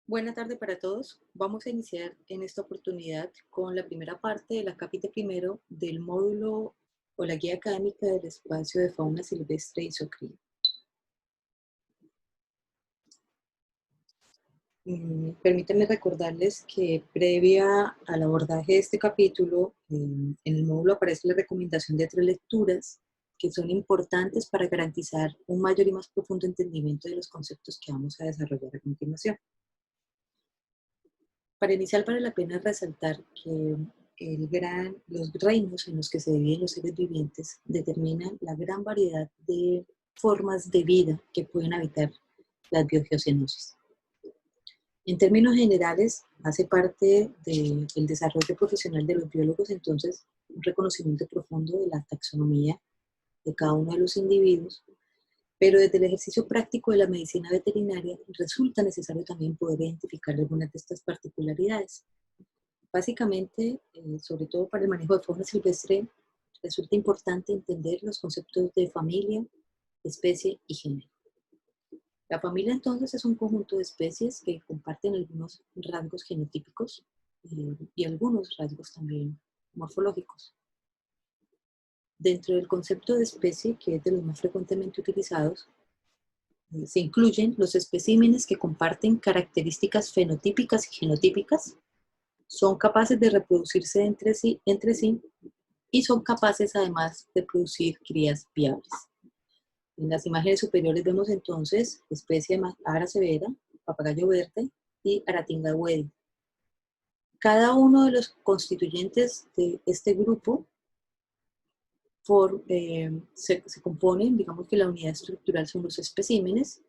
Buena tarde para todos. Vamos a iniciar en esta oportunidad con la primera parte del acápite primero del módulo o la guía académica del espacio de fauna silvestre y zoocría. Permítanme recordarles que previa al abordaje de este capítulo, en el módulo aparece la recomendación de 3 lecturas que son importantes para garantizar un mayor y más profundo entendimiento de los conceptos que vamos a desarrollar a continuación. Para iniciar, vale la pena resaltar que los reinos en los que se dividen los seres vivientes determinan la gran variedad de formas de vida que pueden habitar las biogeocenosis. En términos generales, hace parte del desarrollo profesional de los biólogos, entonces, un reconocimiento profundo de la taxonomía de cada uno de los individuos, pero desde el ejercicio práctico de la medicina veterinaria resulta necesario también poder identificar algunas de estas particularidades. Básicamente, sobre todo para el manejo de fauna silvestre, resulta importante entender los conceptos de familia, especie y género. La familia entonces es un conjunto de especies que comparten algunos rasgos genotípicos y algunos rasgos también morfológicos. Dentro del concepto de especie, que es de los más frecuentemente utilizados, se incluyen los especímenes que comparten características fenotípicas y genotípicas, son capaces de reproducirse entre sí y son capaces además de producir crías viables. En las imágenes superiores vemos entonces especie Ara severa, papagayo verde y Aratinga wedi. Cada uno de los constituyentes de este grupo se componen, digamos que la unidad estructural son los especímenes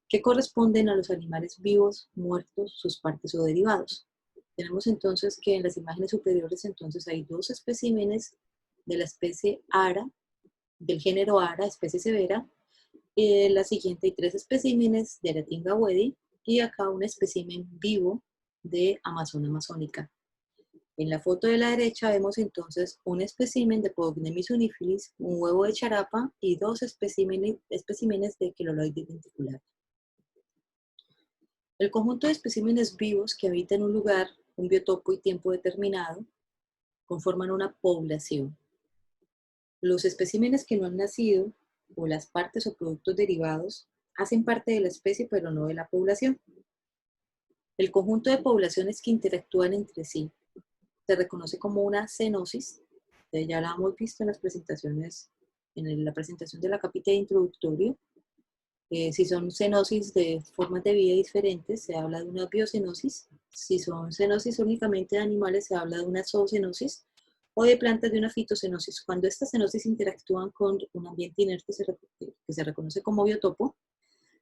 que corresponden a los animales vivos, muertos, sus partes o derivados. Tenemos entonces que en las imágenes superiores entonces hay 2 especímenes de la especie Ara, del género Ara, especie severa. En la siguiente hay 3 especímenes de Aratinga wedi y acá un espécimen vivo de Amazona amazónica. En la foto de la derecha vemos entonces un espécimen de Podognemis unifilis, un huevo de charapa y 2 especímenes de Queloloide denticulata. El conjunto de especímenes vivos que habitan en un lugar, un biotopo y tiempo determinado, conforman una población. Los especímenes que no han nacido, o las partes o productos derivados, hacen parte de la especie pero no de la población. El conjunto de poblaciones que interactúan entre sí se reconoce como una cenosis. Ya la hemos visto en las presentaciones, en la presentación de la capítulo introductorio. Si son cenosis de formas de vida diferentes, se habla de una biocenosis. Si son cenosis únicamente de animales, se habla de una zoocenosis, o de plantas de una fitocenosis. Cuando estas cenosis interactúan con un ambiente inerte que se reconoce como biotopo,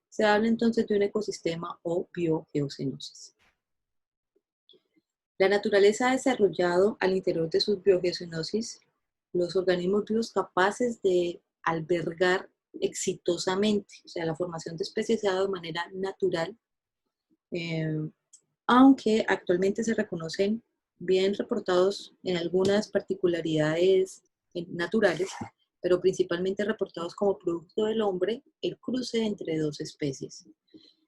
se habla entonces de un ecosistema o biogeocenosis. La naturaleza ha desarrollado al interior de sus biogeocenosis los organismos vivos capaces de albergar exitosamente, o sea, la formación de especies se ha dado de manera natural, aunque actualmente se reconocen bien reportados en algunas particularidades naturales, pero principalmente reportados como producto del hombre, el cruce entre 2 especies.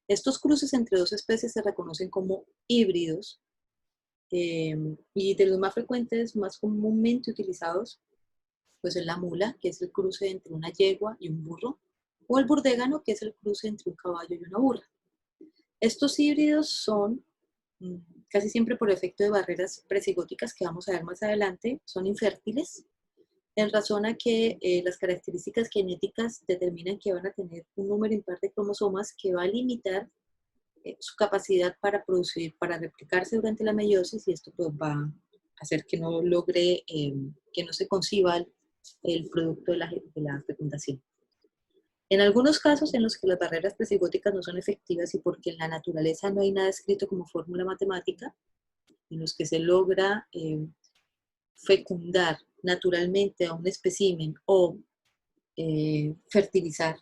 Estos cruces entre 2 especies se reconocen como híbridos, y de los más frecuentes, más comúnmente utilizados, pues es la mula, que es el cruce entre una yegua y un burro, o el burdégano, que es el cruce entre un caballo y una burra. Estos híbridos son, mm, casi siempre por efecto de barreras presigóticas que vamos a ver más adelante, son infértiles, en razón a que las características genéticas determinan que van a tener un número impar de cromosomas que va a limitar su capacidad para producir, para replicarse durante la meiosis, y esto pues va a hacer que no logre, que no se conciba el producto de la fecundación. En algunos casos en los que las barreras presigóticas no son efectivas y porque en la naturaleza no hay nada escrito como fórmula matemática, en los que se logra fecundar naturalmente a un espécimen o fertilizar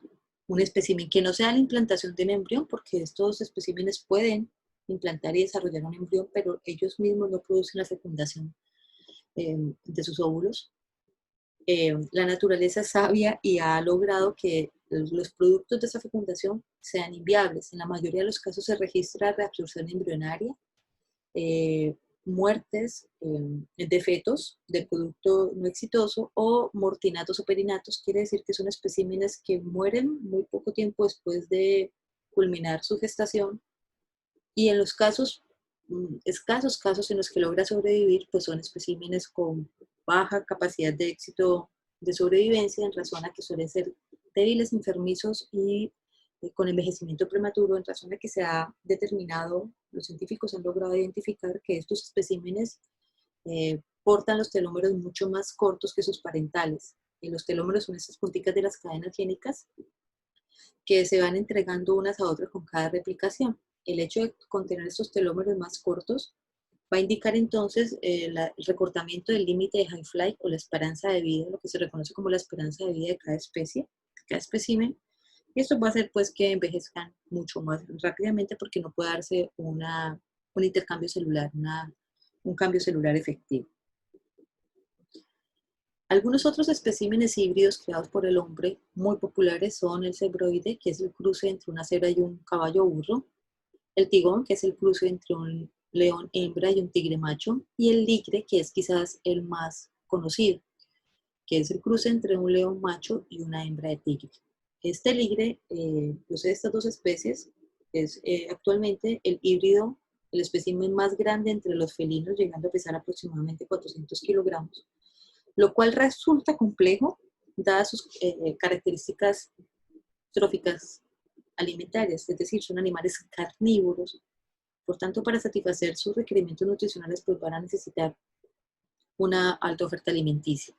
un espécimen que no sea la implantación de un embrión, porque estos especímenes pueden implantar y desarrollar un embrión, pero ellos mismos no producen la fecundación de sus óvulos. La naturaleza es sabia y ha logrado que los productos de esa fecundación sean inviables. En la mayoría de los casos se registra reabsorción embrionaria, muertes de fetos del producto no exitoso o mortinatos o perinatos. Quiere decir que son especímenes que mueren muy poco tiempo después de culminar su gestación, y en los casos, escasos casos en los que logra sobrevivir, pues son especímenes con baja capacidad de éxito de sobrevivencia, en razón a que suelen ser débiles, enfermizos y con envejecimiento prematuro, en razón a que se ha determinado, los científicos han logrado identificar que estos especímenes portan los telómeros mucho más cortos que sus parentales. Y los telómeros son esas punticas de las cadenas génicas que se van entregando unas a otras con cada replicación. El hecho de contener estos telómeros más cortos va a indicar entonces el recortamiento del límite de Half-Life o la esperanza de vida, lo que se reconoce como la esperanza de vida de cada especie, de cada espécimen. Y esto va a hacer pues que envejezcan mucho más rápidamente, porque no puede darse un intercambio celular, un cambio celular efectivo. Algunos otros especímenes híbridos creados por el hombre muy populares son el cebroide, que es el cruce entre una cebra y un caballo burro; el tigón, que es el cruce entre un león hembra y un tigre macho; y el ligre, que es quizás el más conocido, que es el cruce entre un león macho y una hembra de tigre. Este ligre, posee estas dos especies, es actualmente el híbrido, el espécimen más grande entre los felinos, llegando a pesar aproximadamente 400 kilogramos, lo cual resulta complejo dadas sus características tróficas alimentarias, es decir, son animales carnívoros. Por tanto, para satisfacer sus requerimientos nutricionales, pues van a necesitar una alta oferta alimenticia.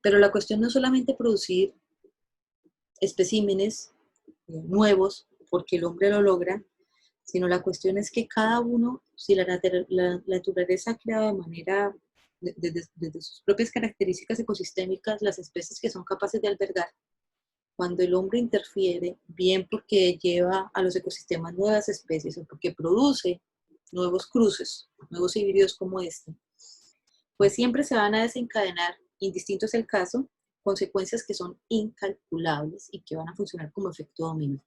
Pero la cuestión no es solamente producir especímenes nuevos, porque el hombre lo logra, sino la cuestión es que cada uno, si la naturaleza ha creado de manera, desde sus propias características ecosistémicas, las especies que son capaces de albergar, cuando el hombre interfiere, bien porque lleva a los ecosistemas nuevas especies o porque produce nuevos cruces, nuevos híbridos como este, pues siempre se van a desencadenar, indistinto es el caso, consecuencias que son incalculables y que van a funcionar como efecto dominó.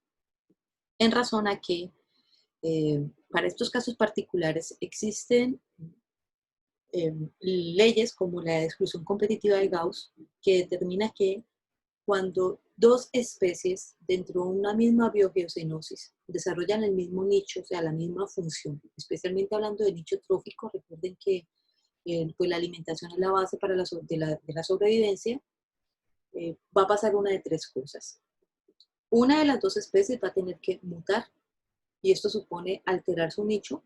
En razón a que para estos casos particulares existen leyes como la de exclusión competitiva de Gauss, que determina que cuando dos especies dentro de una misma biogeocenosis desarrollan el mismo nicho, o sea, la misma función, especialmente hablando de nicho trófico, recuerden que pues la alimentación es la base para de la sobrevivencia, va a pasar una de tres cosas. Una de las dos especies va a tener que mutar, y esto supone alterar su nicho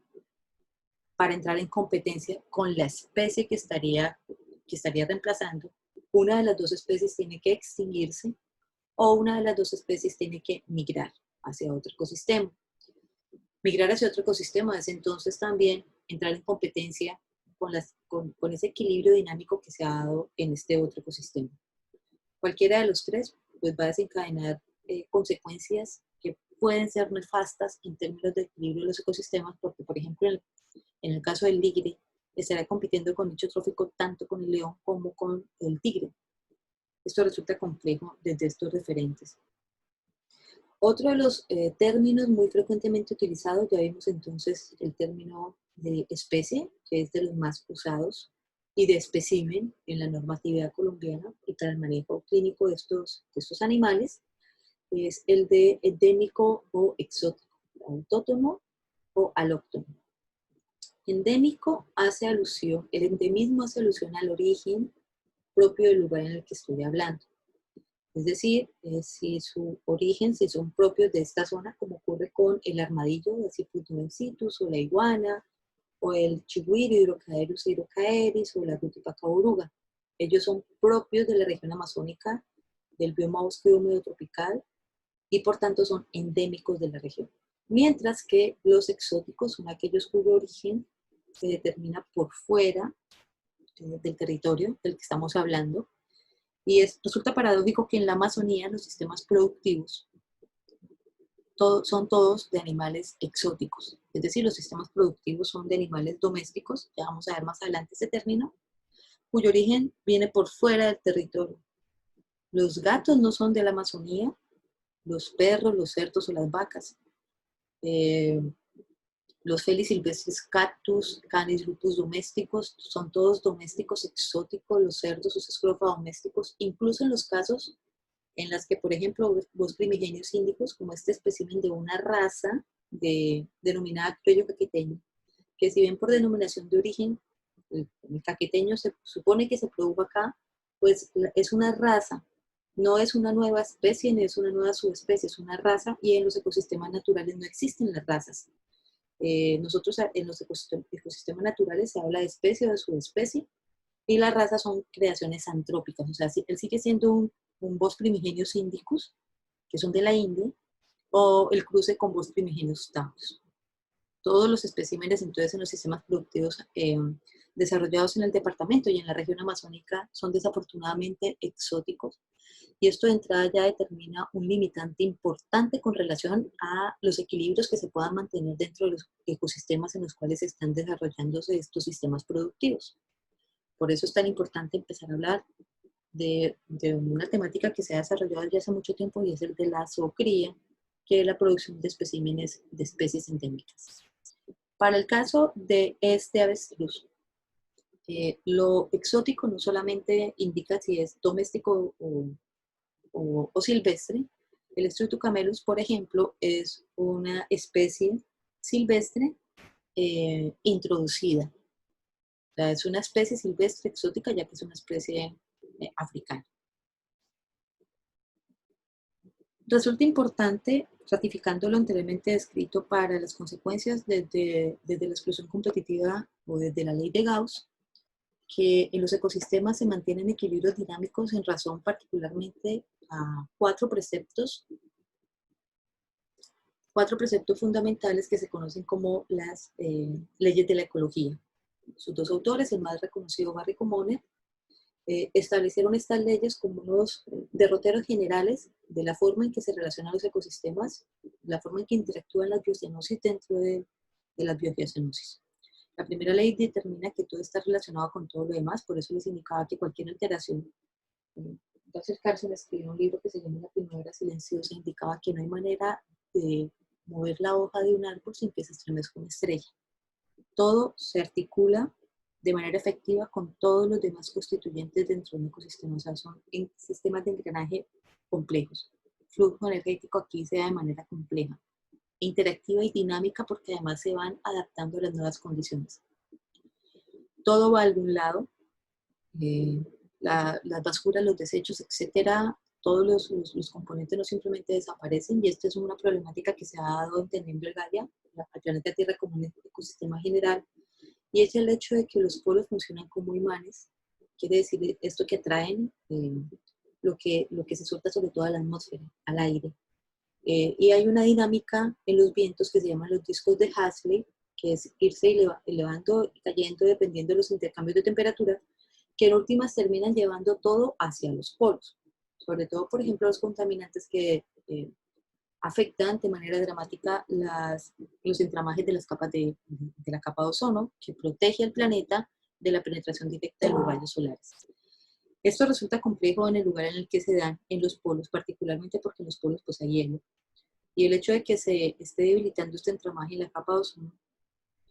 para entrar en competencia con la especie que estaría reemplazando. Una de las dos especies tiene que extinguirse, o una de las dos especies tiene que migrar hacia otro ecosistema. Migrar hacia otro ecosistema es entonces también entrar en competencia con ese equilibrio dinámico que se ha dado en este otro ecosistema. Cualquiera de los tres pues, va a desencadenar consecuencias que pueden ser nefastas en términos de equilibrio de los ecosistemas, porque, por ejemplo, en el caso del ligre, estará compitiendo con nicho trófico tanto con el león como con el tigre. Esto resulta complejo desde estos referentes. Otro de los términos muy frecuentemente utilizados, ya vimos entonces el término de especie, que es de los más usados, y de espécimen en la normatividad colombiana y para el manejo clínico de estos animales, es el de endémico o exótico, autóctono o alóctono. Endémico hace alusión, el endemismo hace alusión al origen propio del lugar en el que estoy hablando. Es decir, si su origen, si son propios de esta zona, como ocurre con el armadillo de Ciputumencitus, o la iguana, o el chigüiro, Hydrocaerus hydrocaeris, o la Rutipaca oruga. Ellos son propios de la región amazónica, del bioma bosque húmedo tropical, y por tanto son endémicos de la región. Mientras que los exóticos son aquellos cuyo origen se determina por fuera del territorio del que estamos hablando. Y resulta paradójico que en la Amazonía los sistemas productivos son todos de animales exóticos. Es decir, los sistemas productivos son de animales domésticos, ya vamos a ver más adelante ese término, cuyo origen viene por fuera del territorio. Los gatos no son de la Amazonía, los perros, los cerdos o las vacas. Los Felis silvestres, cactus, canis lupus domésticos, son todos domésticos exóticos, los cerdos, los escrofa domésticos, incluso en los casos en las que, por ejemplo, los primigenios índicos, como este espécimen de una raza denominada criollo caqueteño, que si bien por denominación de origen, el caqueteño se supone que se produjo acá, pues es una raza, no es una nueva especie ni es una nueva subespecie, es una raza y en los ecosistemas naturales no existen las razas. Nosotros en los ecosistemas naturales se habla de especie o de subespecie y las razas son creaciones antrópicas, o sea, él sigue siendo un Bos primigenios indicus, que son de la India, o el cruce con Bos primigenios taurus. Todos los especímenes entonces en los sistemas productivos desarrollados en el departamento y en la región amazónica son desafortunadamente exóticos y esto de entrada ya determina un limitante importante con relación a los equilibrios que se puedan mantener dentro de los ecosistemas en los cuales están desarrollándose estos sistemas productivos. Por eso es tan importante empezar a hablar de una temática que se ha desarrollado ya hace mucho tiempo y es el de la zoocría, que es la producción de especímenes de especies endémicas. Para el caso de este avestruz, lo exótico no solamente indica si es doméstico o silvestre. El Strutucamelus, por ejemplo, es una especie silvestre introducida. O sea, es una especie silvestre exótica ya que es una especie africana. Resulta importante, ratificando lo anteriormente descrito, para las consecuencias desde la exclusión competitiva o desde la ley de Gauss, que en los ecosistemas se mantienen equilibrios dinámicos en razón particularmente a cuatro preceptos fundamentales que se conocen como las leyes de la ecología. Sus dos autores, el más reconocido Barry Commoner, establecieron estas leyes como unos derroteros generales de la forma en que se relacionan los ecosistemas, la forma en que interactúan las biocenosis dentro de las biogeocenosis. La primera ley determina que todo está relacionado con todo lo demás, por eso les indicaba que cualquier alteración, Rachel Carson escribió un libro que se llama La primavera silenciosa, indicaba que no hay manera de mover la hoja de un árbol sin que se estremezca una estrella. Todo se articula de manera efectiva con todos los demás constituyentes dentro de un ecosistema, o sea, son sistemas de engranaje complejos. Flujo energético aquí se da de manera compleja, interactiva y dinámica porque además se van adaptando a las nuevas condiciones. Todo va a algún lado, las basuras, los desechos, etcétera, todos los componentes no simplemente desaparecen y esta es una problemática que se ha dado entendiendo el Gaia, el planeta Tierra como un ecosistema general, y es el hecho de que los polos funcionan como imanes, quiere decir esto que atraen lo que se suelta sobre todo a la atmósfera, al aire. Y hay una dinámica en los vientos que se llaman los discos de Hasley, que es irse elevando y cayendo dependiendo de los intercambios de temperatura, que en últimas terminan llevando todo hacia los polos. Sobre todo, por ejemplo, los contaminantes que afectan de manera dramática los entramajes de las capas de la capa de ozono, que protege al planeta de la penetración directa de los rayos solares. Esto resulta complejo en el lugar en el que se dan en los polos, particularmente porque en los polos pues hay hielo. Y el hecho de que se esté debilitando este entramaje en la capa de ozono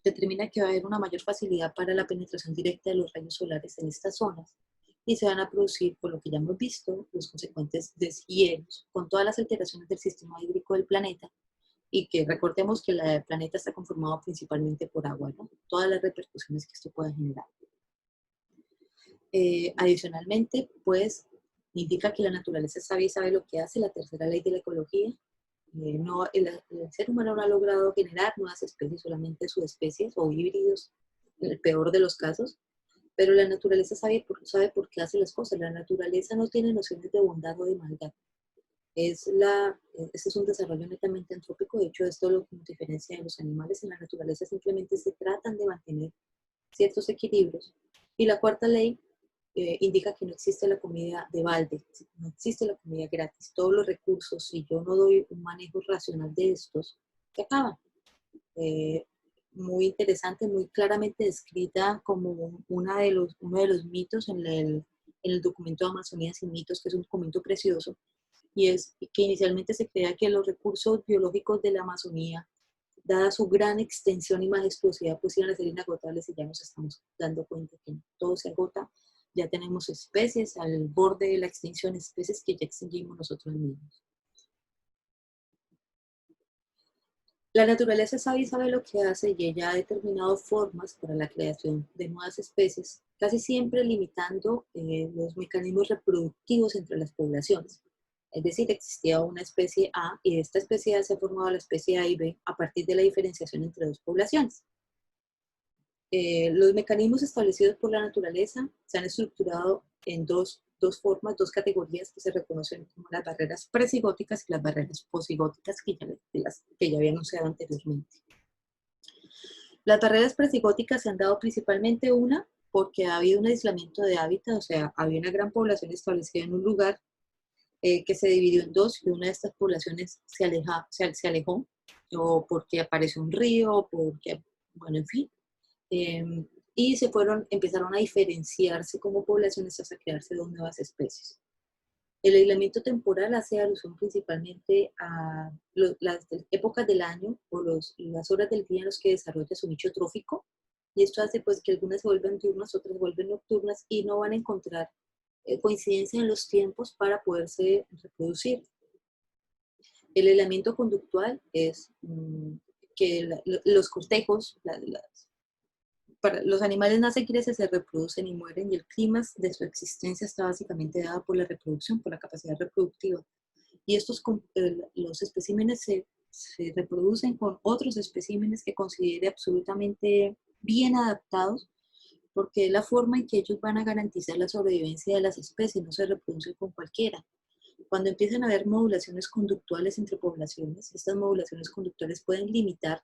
determina que va a haber una mayor facilidad para la penetración directa de los rayos solares en estas zonas y se van a producir, por lo que ya hemos visto, los consecuentes deshielos con todas las alteraciones del sistema hídrico del planeta y que recordemos que el planeta está conformado principalmente por agua, ¿no? Todas las repercusiones que esto pueda generar. Adicionalmente, pues, indica que la naturaleza sabe y sabe lo que hace, la tercera ley de la ecología. El ser humano no ha logrado generar nuevas especies, solamente subespecies o híbridos, en el peor de los casos, pero la naturaleza sabe por qué hace las cosas. La naturaleza no tiene nociones de bondad o de maldad. Este es un desarrollo netamente antrópico, de hecho esto lo que nos diferencia de los animales. En la naturaleza simplemente se tratan de mantener ciertos equilibrios. Y la cuarta ley indica que no existe la comida de balde, no existe la comida gratis. Todos los recursos, si yo no doy un manejo racional de estos, se acaban. Muy interesante, muy claramente descrita como uno de los mitos en el documento de Amazonía sin mitos, que es un documento precioso, y es que inicialmente se creía que los recursos biológicos de la Amazonía, dada su gran extensión y majestuosidad, pues iban a ser inagotables, y ya nos estamos dando cuenta que todo se agota. Ya tenemos especies al borde de la extinción, especies que ya extinguimos nosotros mismos. La naturaleza sabe y sabe lo que hace, y ella ha determinado formas para la creación de nuevas especies, casi siempre limitando los mecanismos reproductivos entre las poblaciones. Es decir, existía una especie A y de esta especie A se ha formado la especie A y B a partir de la diferenciación entre dos poblaciones. Los mecanismos establecidos por la naturaleza se han estructurado en dos formas, dos categorías que se reconocen como las barreras presigóticas y las barreras posigóticas, que ya había anunciado anteriormente. Las barreras presigóticas se han dado principalmente porque ha habido un aislamiento de hábitat, o sea, había una gran población establecida en un lugar que se dividió en dos, y una de estas poblaciones se alejó, o porque apareció un río, o porque, bueno, en fin. Y empezaron a diferenciarse como poblaciones hasta crearse dos nuevas especies. El aislamiento temporal hace alusión principalmente a las épocas del año o las horas del día en los que desarrolla su nicho trófico, y esto hace pues que algunas se vuelvan diurnas, otras se vuelven nocturnas, y no van a encontrar coincidencia en los tiempos para poderse reproducir. El aislamiento conductual es que los cortejos, los animales nacen, crecen, se reproducen y mueren, y el clima de su existencia está básicamente dado por la reproducción, por la capacidad reproductiva. Y los especímenes se reproducen con otros especímenes que considere absolutamente bien adaptados, porque es la forma en que ellos van a garantizar la sobrevivencia de las especies, no se reproducen con cualquiera. Cuando empiezan a haber modulaciones conductuales entre poblaciones, estas modulaciones conductuales pueden limitar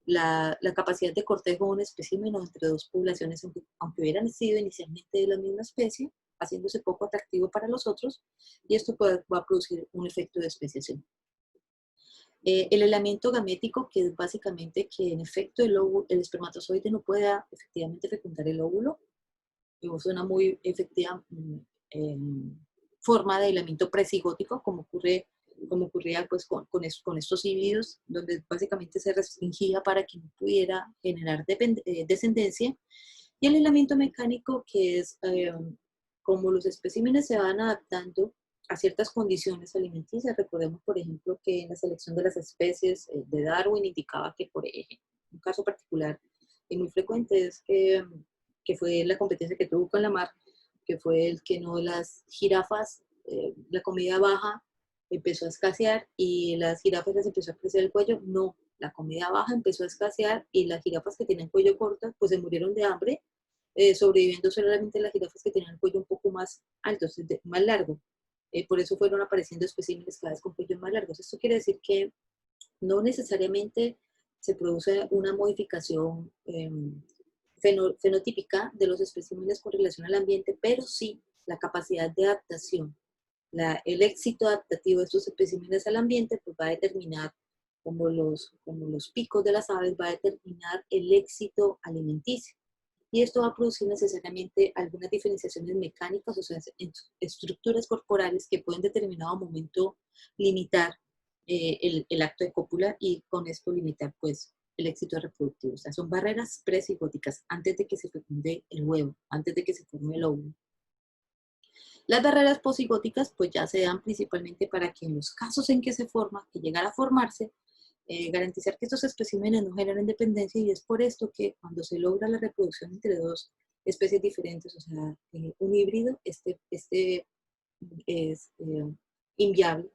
la capacidad de cortejo de un espécimen entre dos poblaciones, aunque hubieran sido inicialmente de la misma especie, haciéndose poco atractivo para los otros, y esto va a producir un efecto de especiación. El aislamiento gamético, que es básicamente que en efecto el espermatozoide no pueda efectivamente fecundar el óvulo, es una muy efectiva forma de aislamiento presigótico, como ocurría pues con estos híbridos, donde básicamente se restringía para que no pudiera generar descendencia. Y el aislamiento mecánico, que es como los especímenes se van adaptando a ciertas condiciones alimenticias. Recordemos, por ejemplo, que en la selección de las especies de Darwin indicaba que, por ejemplo, un caso particular y muy frecuente es que fue la competencia que tuvo con la mar, que fue el que no las jirafas, la comida baja empezó a escasear y las jirafas les empezó a crecer el cuello. No, la comida baja empezó a escasear y las jirafas que tenían cuello corto pues se murieron de hambre, sobreviviendo solamente las jirafas que tenían el cuello un poco más alto, más largo. Por eso fueron apareciendo especímenes cada vez con cuellos más largos. Esto quiere decir que no necesariamente se produce una modificación fenotípica de los especímenes con relación al ambiente, pero sí la capacidad de adaptación. El éxito adaptativo de estos especímenes al ambiente pues va a determinar, como los picos de las aves, va a determinar el éxito alimenticio. Y esto va a producir necesariamente algunas diferenciaciones mecánicas, o sea, estructuras corporales que pueden en determinado momento limitar el acto de cópula, y con esto limitar pues el éxito reproductivo. O sea, son barreras presigóticas antes de que se fecunde el huevo, antes de que se forme el óvulo. Las barreras posigóticas pues ya se dan principalmente para que en los casos en que se forma, que llegara a formarse, garantizar que estos especímenes no generen dependencia, y es por esto que cuando se logra la reproducción entre dos especies diferentes, o sea, un híbrido, este es inviable,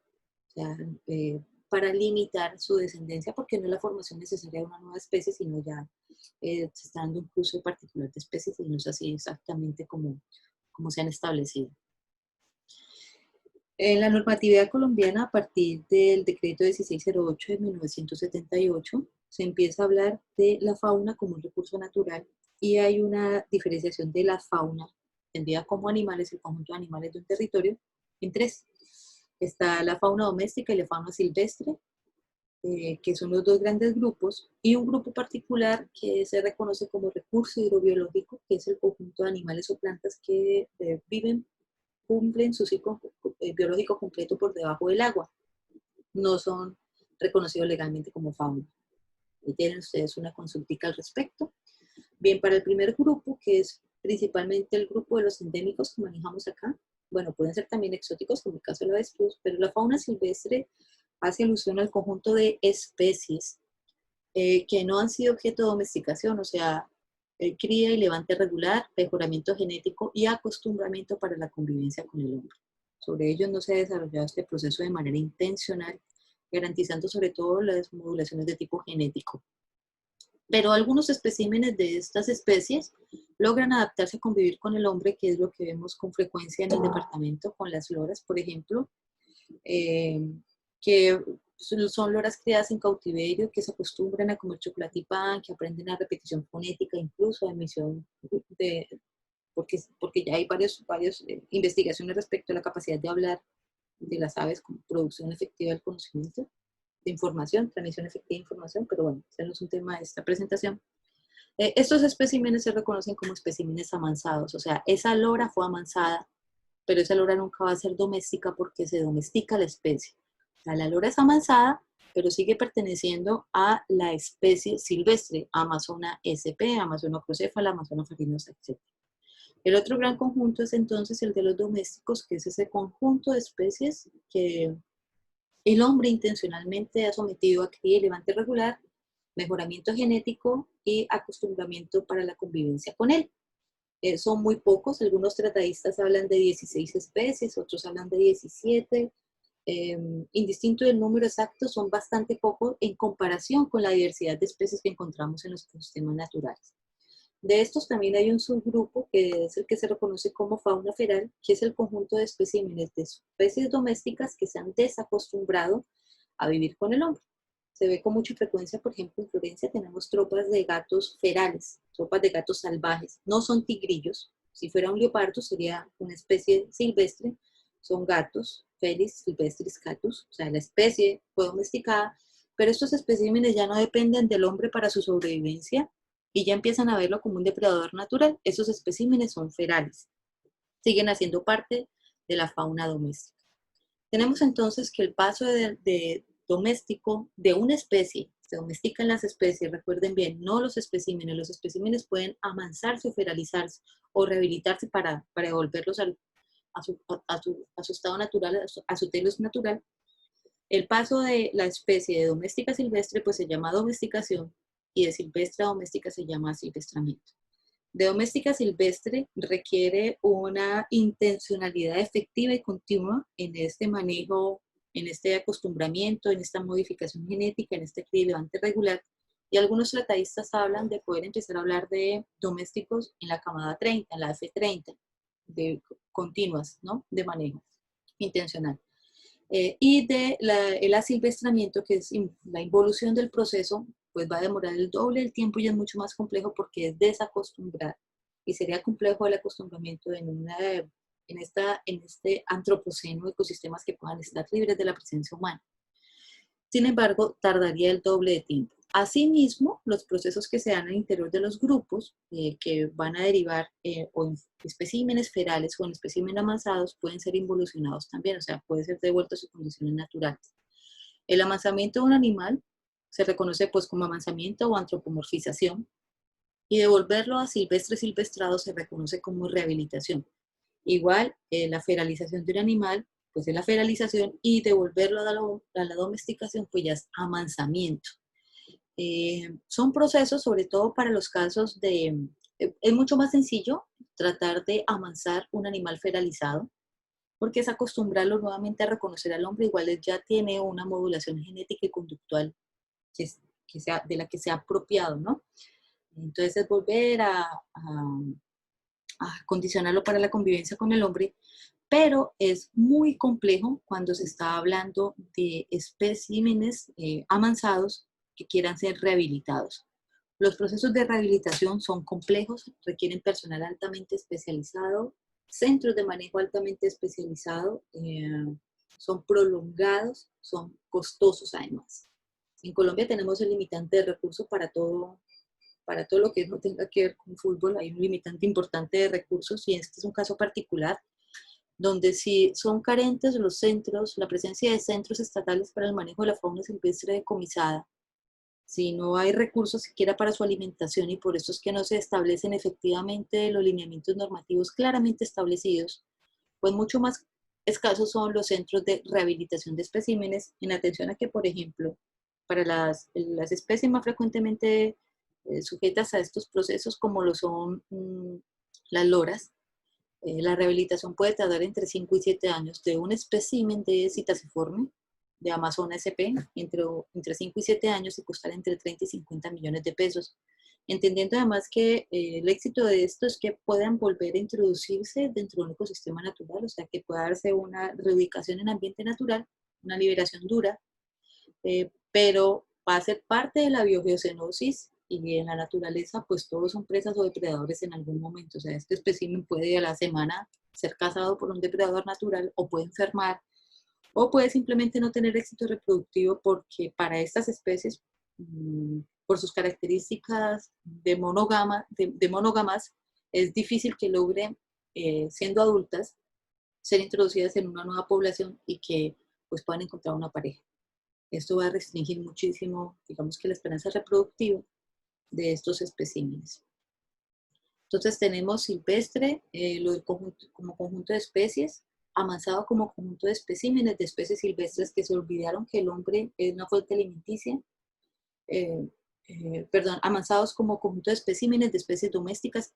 o sea, para limitar su descendencia, porque no es la formación necesaria de una nueva especie, sino ya se está dando un uso particular de especies, y no es así exactamente como se han establecido. En la normatividad colombiana, a partir del decreto 1608 de 1978, se empieza a hablar de la fauna como un recurso natural, y hay una diferenciación de la fauna, entendida como animales, el conjunto de animales de un territorio, en tres. Está la fauna doméstica y la fauna silvestre, que son los dos grandes grupos, y un grupo particular que se reconoce como recurso hidrobiológico, que es el conjunto de animales o plantas que viven cumplen su ciclo biológico completo por debajo del agua. No son reconocidos legalmente como fauna. Y tienen ustedes una consultica al respecto. Bien, para el primer grupo, que es principalmente el grupo de los endémicos que manejamos acá, bueno, pueden ser también exóticos, como el caso de la avestruz, pero la fauna silvestre hace alusión al conjunto de especies que no han sido objeto de domesticación, o sea, cría y levante regular, mejoramiento genético y acostumbramiento para la convivencia con el hombre. Sobre ellos no se ha desarrollado este proceso de manera intencional, garantizando sobre todo las modulaciones de tipo genético. Pero algunos especímenes de estas especies logran adaptarse a convivir con el hombre, que es lo que vemos con frecuencia en el departamento con las loras, por ejemplo, que son loras criadas en cautiverio, que se acostumbran a comer chocolate y pan, que aprenden a repetición fonética, incluso a emisión de, porque ya hay varias investigaciones respecto a la capacidad de hablar de las aves con producción efectiva del conocimiento, de información, transmisión efectiva de información, pero bueno, ese no es un tema de esta presentación. Estos especímenes se reconocen como especímenes amansados, o sea, esa lora fue amansada, pero esa lora nunca va a ser doméstica porque se domestica la especie. O sea, la lora es amansada, pero sigue perteneciendo a la especie silvestre, Amazona sp, Amazona acrocéfala, Amazona farinosa, etc. El otro gran conjunto es entonces el de los domésticos, que es ese conjunto de especies que el hombre intencionalmente ha sometido a cría y levante regular, mejoramiento genético y acostumbramiento para la convivencia con él. Son muy pocos, algunos tratadistas hablan de 16 especies, otros hablan de 17. Indistinto del número exacto, son bastante pocos en comparación con la diversidad de especies que encontramos en los ecosistemas naturales. De estos también hay un subgrupo que es el que se reconoce como fauna feral, que es el conjunto de especímenes de especies domésticas que se han desacostumbrado a vivir con el hombre. Se ve con mucha frecuencia, por ejemplo, en Florencia tenemos tropas de gatos ferales, tropas de gatos salvajes. No son tigrillos. Si fuera un leopardo sería una especie silvestre. Son gatos, felis silvestris catus, o sea, la especie fue domesticada, pero estos especímenes ya no dependen del hombre para su sobrevivencia y ya empiezan a verlo como un depredador natural. Esos especímenes son ferales. Siguen haciendo parte de la fauna doméstica. Tenemos entonces que el paso de doméstico de una especie, se domestican las especies, recuerden bien, no los especímenes pueden amansarse o feralizarse o rehabilitarse para devolverlos a su estado natural, a su telos natural. El paso de la especie de doméstica a silvestre pues se llama domesticación y de silvestre a doméstica se llama silvestramiento. De doméstica silvestre requiere una intencionalidad efectiva y continua en este manejo, en este acostumbramiento, en esta modificación genética, en este cría y levante regular. Y algunos tratadistas hablan de poder empezar a hablar de domésticos en la camada 30, en la F30, de continuas, ¿no? De manejo intencional. Y de el asilvestramiento, que es la involución del proceso, pues va a demorar el doble del tiempo y es mucho más complejo porque es desacostumbrar. Y sería complejo el acostumbramiento en este antropoceno de ecosistemas que puedan estar libres de la presencia humana. Sin embargo, tardaría el doble de tiempo. Asimismo, los procesos que se dan al interior de los grupos, que van a derivar o en especímenes ferales o en especímenes amansados, pueden ser involucionados también, o sea, puede ser devuelto a sus condiciones naturales. El amansamiento de un animal se reconoce pues como amansamiento o antropomorfización, y devolverlo a silvestre silvestrado se reconoce como rehabilitación. Igual, la feralización de un animal, pues es la feralización, y devolverlo a la domesticación, pues ya es amansamiento. Son procesos, sobre todo para los casos es mucho más sencillo tratar de amansar un animal feralizado, porque es acostumbrarlo nuevamente a reconocer al hombre, igual él ya tiene una modulación genética y conductual de la que se ha apropiado, ¿no? Entonces es volver a condicionarlo para la convivencia con el hombre, pero es muy complejo cuando se está hablando de especímenes amansados que quieran ser rehabilitados. Los procesos de rehabilitación son complejos, requieren personal altamente especializado, centros de manejo altamente especializado, son prolongados, son costosos además. En Colombia tenemos el limitante de recursos para todo lo que no tenga que ver con fútbol. Hay un limitante importante de recursos y este es un caso particular. donde si son carentes los centros, la presencia de centros estatales para el manejo de la fauna silvestre decomisada, si no hay recursos siquiera para su alimentación y por eso es que no se establecen efectivamente los lineamientos normativos claramente establecidos, pues mucho más escasos son los centros de rehabilitación de especímenes en atención a que, por ejemplo, para las especies más frecuentemente sujetas a estos procesos, como lo son las loras, la rehabilitación puede tardar entre 5 y 7 años de un espécimen de Citasiforme, de Amazon SP, entre 5 y 7 años y costar entre 30 y 50 millones de pesos. Entendiendo además que el éxito de esto es que puedan volver a introducirse dentro de un ecosistema natural, o sea, que pueda darse una reubicación en ambiente natural, una liberación dura, pero va a ser parte de la biogeocenosis y en la naturaleza, pues todos son presas o depredadores en algún momento. O sea, este espécimen puede a la semana ser cazado por un depredador natural o puede enfermar o puede simplemente no tener éxito reproductivo porque para estas especies, por sus características de monógamas, es difícil que logren, siendo adultas, ser introducidas en una nueva población y que pues puedan encontrar una pareja. Esto va a restringir muchísimo, digamos que la esperanza reproductiva de estos especímenes. Entonces tenemos silvestre, como conjunto de especies, avanzado como conjunto de especímenes de especies silvestres que se olvidaron que el hombre es una fuente alimenticia, avanzados como conjunto de especímenes de especies domésticas,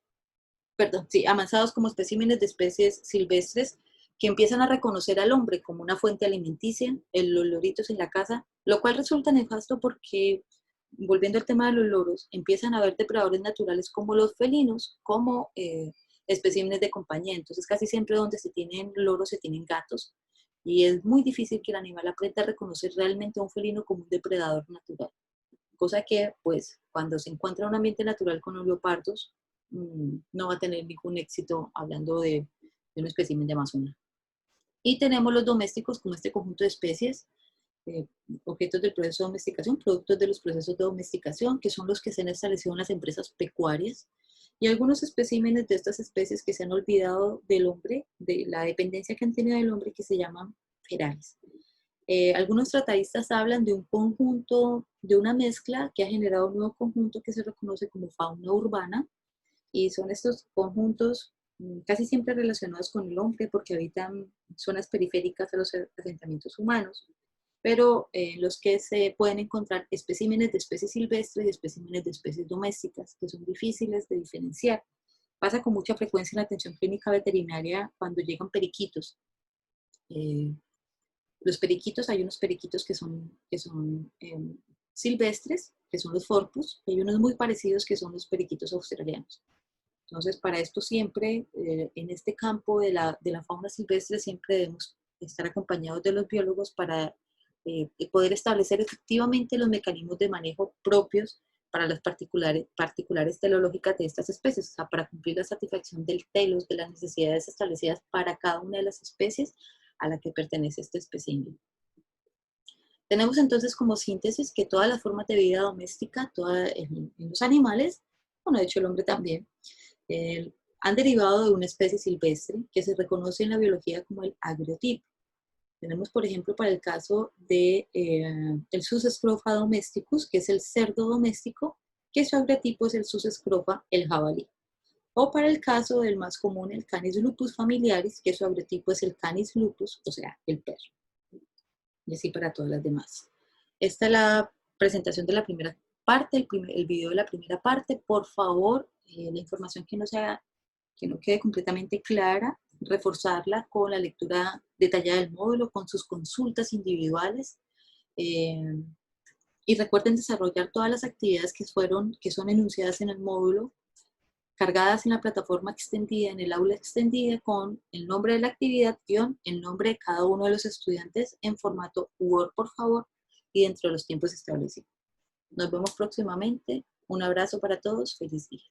avanzados como especímenes de especies silvestres que empiezan a reconocer al hombre como una fuente alimenticia, los loritos en la casa, lo cual resulta nefasto porque, volviendo al tema de los loros, empiezan a haber depredadores naturales como los felinos, como especímenes de compañía. Entonces casi siempre donde se tienen loros se tienen gatos y es muy difícil que el animal aprenda a reconocer realmente a un felino como un depredador natural. Cosa que, pues, cuando se encuentra en un ambiente natural con los leopardos, no va a tener ningún éxito hablando de un espécimen de Amazonas. Y tenemos los domésticos como este conjunto de especies, objetos del proceso de domesticación, productos de los procesos de domesticación, que son los que se han establecido en las empresas pecuarias, y algunos especímenes de estas especies que se han olvidado del hombre, de la dependencia que han tenido del hombre, que se llaman ferales. Algunos tratadistas hablan de un conjunto, de una mezcla que ha generado un nuevo conjunto que se reconoce como fauna urbana, y son estos conjuntos casi siempre relacionados con el hombre porque habitan zonas periféricas a los asentamientos humanos, pero en los que se pueden encontrar especímenes de especies silvestres y especímenes de especies domésticas, que son difíciles de diferenciar. Pasa con mucha frecuencia en la atención clínica veterinaria cuando llegan periquitos. Los periquitos, hay unos periquitos que son silvestres, que son los forpus, y hay unos muy parecidos que son los periquitos australianos. Entonces, para esto siempre, en este campo de la fauna silvestre, siempre debemos estar acompañados de los biólogos para poder establecer efectivamente los mecanismos de manejo propios para las particulares telológicas de estas especies, o sea, para cumplir la satisfacción del telos, de las necesidades establecidas para cada una de las especies a la que pertenece este espécimen. Tenemos entonces como síntesis que todas las formas de vida doméstica, en los animales, bueno, de hecho el hombre también, han derivado de una especie silvestre que se reconoce en la biología como el agriotipo. Tenemos, por ejemplo, para el caso de el Sus scrofa domesticus, que es el cerdo doméstico, que su agriotipo es el Sus scrofa, el jabalí. O para el caso del más común, el Canis lupus familiaris, que su agriotipo es el Canis lupus, o sea, el perro. Y así para todas las demás. Esta es la presentación de la primera parte, el video de la primera parte. Por favor, la información que no quede completamente clara, reforzarla con la lectura detallada del módulo, con sus consultas individuales. Y recuerden desarrollar todas las actividades que son enunciadas en el módulo, cargadas en la plataforma extendida, en el aula extendida, con el nombre de la actividad, el nombre de cada uno de los estudiantes en formato Word, por favor, y dentro de los tiempos establecidos. Nos vemos próximamente. Un abrazo para todos. Feliz día.